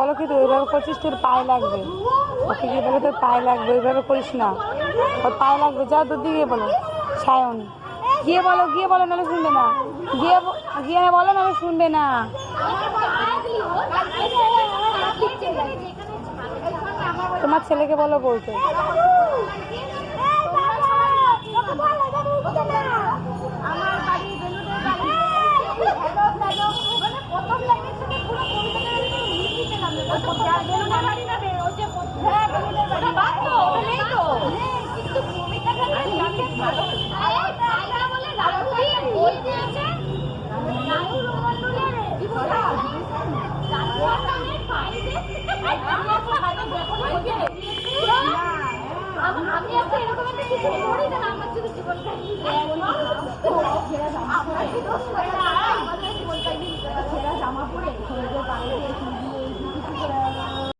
বলো কি তুই ওইভাবে করছিস, তোর পায়ে লাগবে। ওকে গিয়ে বলো তোর পায়ে লাগবে, ওইভাবে করিস না, ওর পায়ে লাগবে। যাও দুধ দিয়ে বলো সায়ন, গিয়ে বলো নাহলে শুনবে না, গিয়ে বলো নাহলে শুনবে না। তোমার ছেলেকে বলো বলতে। আমি একটা এরকম একটা কিছু করি না, আমার যদি জীবন থাকে